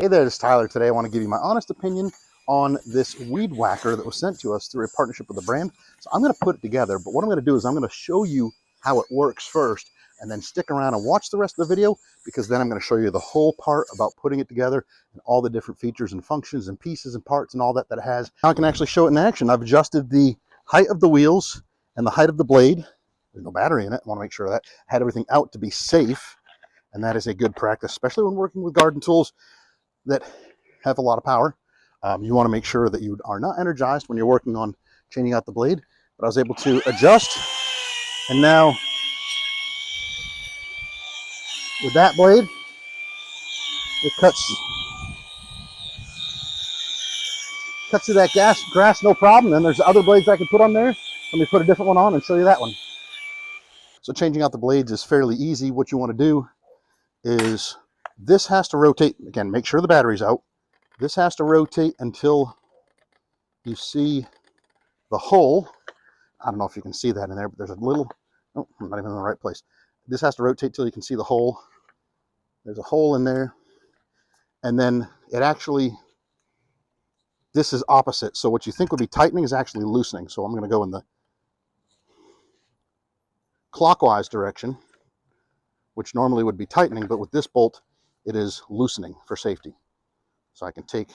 Hey there, this is Tyler. Today I want to give you my honest opinion on this weed whacker that was sent to us through a partnership with a brand. So I'm going to put it together, but what I'm going to do is I'm going to show you how it works first, and then stick around and watch the rest of the video, because then I'm going to show you the whole part about putting it together and all the different features and functions and pieces and parts and all that it has. Now I can actually show it in action. I've adjusted the height of the wheels and the height of the blade. There's no battery in it. I want to make sure that I had everything out to be safe, and that is a good practice, especially when working with garden tools that have a lot of power. You want to make sure that you are not energized when you're working on chaining out the blade. But I was able to adjust, and now with that blade, it cuts through that grass no problem. And there's other blades I can put on there. Let me put a different one on and show you that one. So changing out the blades is fairly easy. What you want to do is this has to rotate. Again, make sure the battery's out. This has to rotate until you see the hole. I don't know if you can see that in there, but there's a little, oh, I'm not even in the right place. This has to rotate till you can see the hole. There's a hole in there. And then it actually, this is opposite. So what you think would be tightening is actually loosening. So I'm going to go in the clockwise direction, which normally would be tightening, but with this bolt, it is loosening for safety. So I can take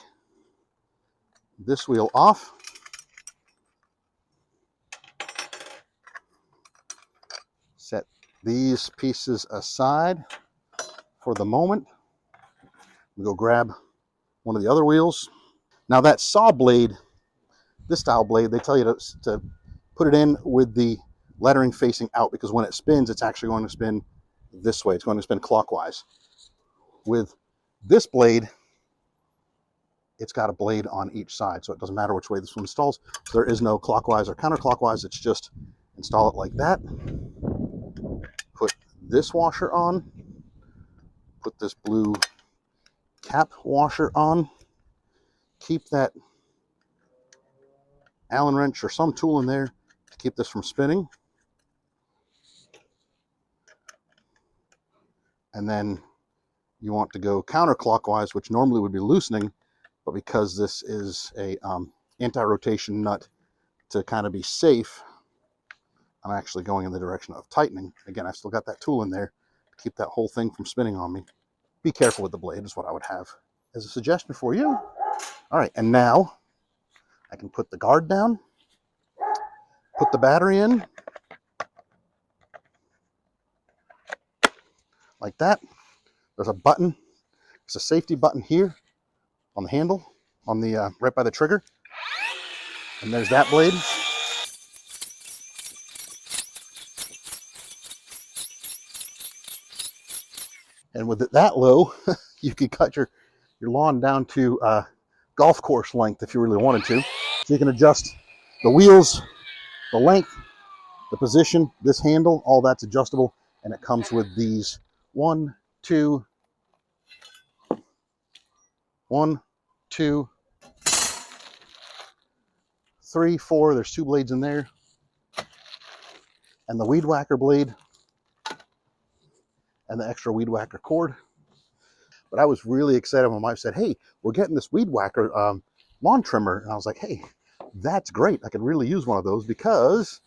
this wheel off. Set these pieces aside for the moment. We go grab one of the other wheels. Now that saw blade, this style blade, they tell you to put it in with the lettering facing out, because when it spins, it's actually going to spin this way. It's going to spin clockwise. With this blade, it's got a blade on each side, so it doesn't matter which way this one installs. So there is no clockwise or counterclockwise. It's just install it like that. Put this washer on. Put this blue cap washer on. Keep that Allen wrench or some tool in there to keep this from spinning. And then you want to go counterclockwise, which normally would be loosening, but because this is a anti-rotation nut to kind of be safe, I'm actually going in the direction of tightening. Again, I've still got that tool in there to keep that whole thing from spinning on me. Be careful with the blade is what I would have as a suggestion for you. All right, and now I can put the guard down, put the battery in, like that. There's a button. There's a safety button here on the handle, on the right by the trigger. And there's that blade. And with it that low, you can cut your lawn down to golf course length if you really wanted to. So you can adjust the wheels, the length, the position, this handle, all that's adjustable. And it comes with these 1, 2, 3, 4. There's 2 blades in there. And the weed whacker blade and the extra weed whacker cord. But I was really excited when my wife said, hey, we're getting this weed whacker lawn trimmer. And I was like, hey, that's great. I could really use one of those, because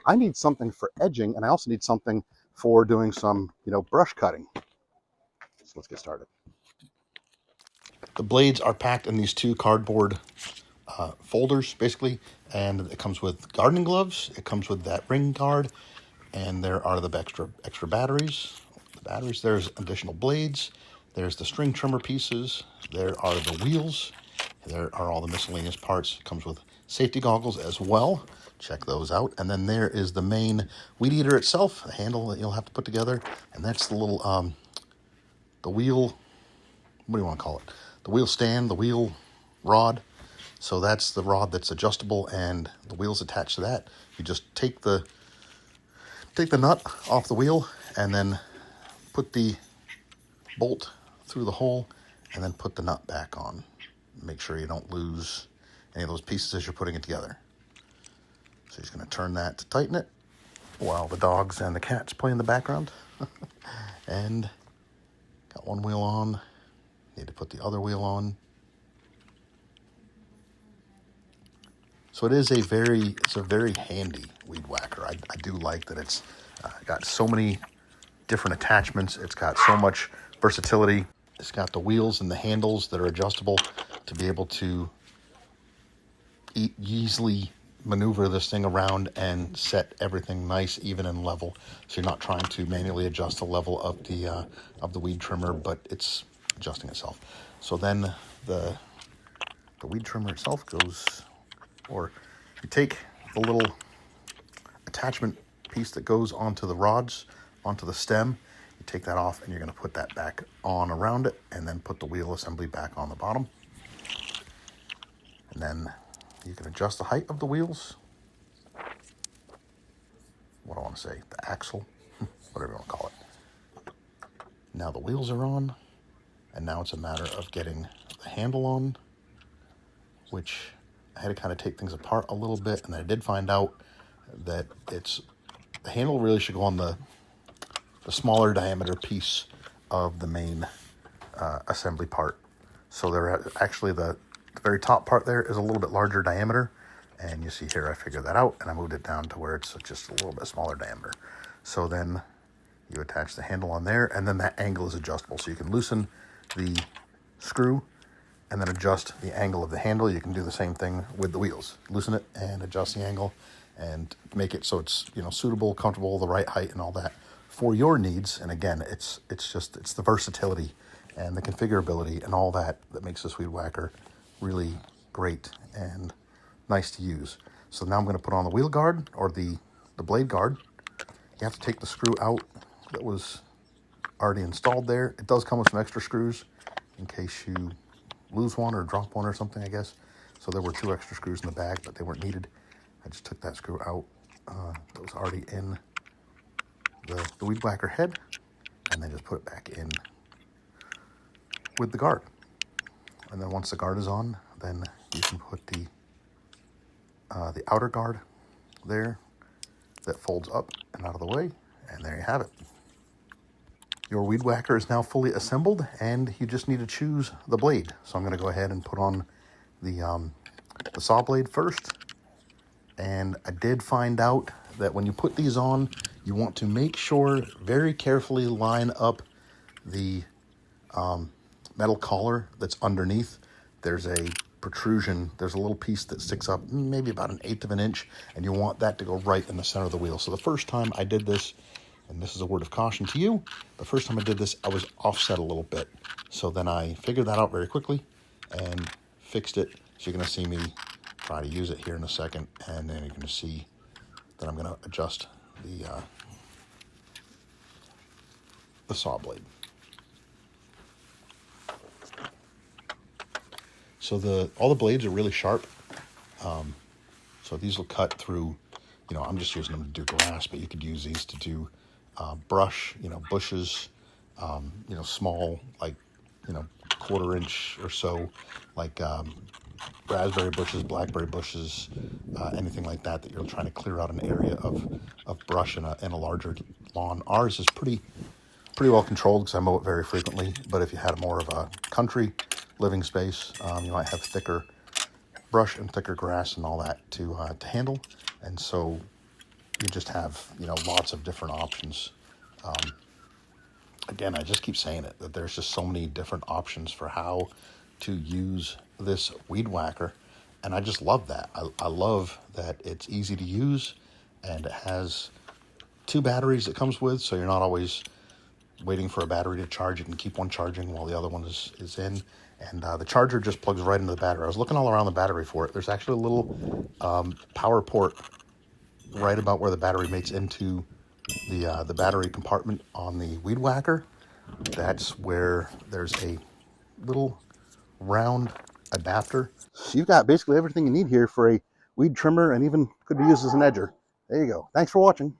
I need something for edging, and I also need something for doing some, brush cutting. So let's get started. The blades are packed in these 2 cardboard folders, basically, and it comes with gardening gloves. It comes with that ring guard, and there are the extra batteries. There's additional blades. There's the string trimmer pieces. There are the wheels. There are all the miscellaneous parts. It comes with safety goggles as well. Check those out. And then there is the main weed eater itself, the handle that you'll have to put together. And that's the little, the wheel, what do you want to call it? The wheel stand, the wheel rod. So that's the rod that's adjustable, and the wheel's attached to that. You just take the nut off the wheel, and then put the bolt through the hole, and then put the nut back on. Make sure you don't lose any of those pieces as you're putting it together. So he's going to turn that to tighten it while the dogs and the cats play in the background. And got one wheel on, Need to put the other wheel on. So it is a very handy weed whacker. I do like that it's got so many different attachments. It's got so much versatility. It's got the wheels and the handles that are adjustable to be able to easily maneuver this thing around and set everything nice, even and level. So you're not trying to manually adjust the level of the weed trimmer, but it's adjusting itself. So then the weed trimmer itself goes, or you take the little attachment piece that goes onto the rods, onto the stem, you take that off and you're going to put that back on around it and then put the wheel assembly back on the bottom. And then you can adjust the height of the wheels. What do I want to say? The axle, whatever you want to call it. Now the wheels are on, and now it's a matter of getting the handle on, which I had to kind of take things apart a little bit, and I did find out that the handle really should go on the smaller diameter piece of the main assembly part. So there actually the very top part there is a little bit larger diameter, and you see here I figured that out and I moved it down to where it's just a little bit smaller diameter. So then you attach the handle on there, and then that angle is adjustable, so you can loosen the screw and then adjust the angle of the handle. You can do the same thing with the wheels. Loosen it and adjust the angle and make it so it's, you know, suitable, comfortable, the right height and all that for your needs. And again, it's the versatility and the configurability and all that makes this weed whacker really great and nice to use. So now I'm going to put on the wheel guard, or the blade guard. You have to take the screw out that was already installed there. It does come with some extra screws in case you lose one or drop one or something, I guess. So there were 2 extra screws in the bag, but they weren't needed. I just took that screw out that was already in the weed whacker head, and then just put it back in with the guard. And then once the guard is on, then you can put the outer guard there that folds up and out of the way, and there you have it. Your weed whacker is now fully assembled, and you just need to choose the blade. So I'm going to go ahead and put on the saw blade first. And I did find out that when you put these on, you want to make sure very carefully line up the metal collar that's underneath. There's a protrusion, there's a little piece that sticks up maybe about 1/8 of an inch, and you want that to go right in the center of the wheel. So the first time I did this, and this is a word of caution to you, the first time I did this, I was offset a little bit. So then I figured that out very quickly and fixed it. So you're going to see me try to use it here in a second, and then you're going to see that I'm going to adjust the saw blade. So all the blades are really sharp. So these will cut through, you know, I'm just using them to do grass, but you could use these to do brush, you know, bushes, you know, small, like, you know, 1/4 inch or so, like raspberry bushes, blackberry bushes, anything like that you're trying to clear out an area of brush in a larger lawn. Ours is pretty well controlled because I mow it very frequently, but if you had more of a country living space, you might have thicker brush and thicker grass and all that to handle. And so you just have, you know, lots of different options. Again, I just keep saying it, that there's just so many different options for how to use this weed whacker. And I just love that. I love that it's easy to use, and it has 2 batteries it comes with, so you're not always waiting for a battery to charge. You can keep one charging while the other one is in. And the charger just plugs right into the battery. I was looking all around the battery for it. There's actually a little power port right about where the battery mates into the battery compartment on the weed whacker. That's where there's a little round adapter. So you've got basically everything you need here for a weed trimmer, and even could be used as an edger. There you go. Thanks for watching.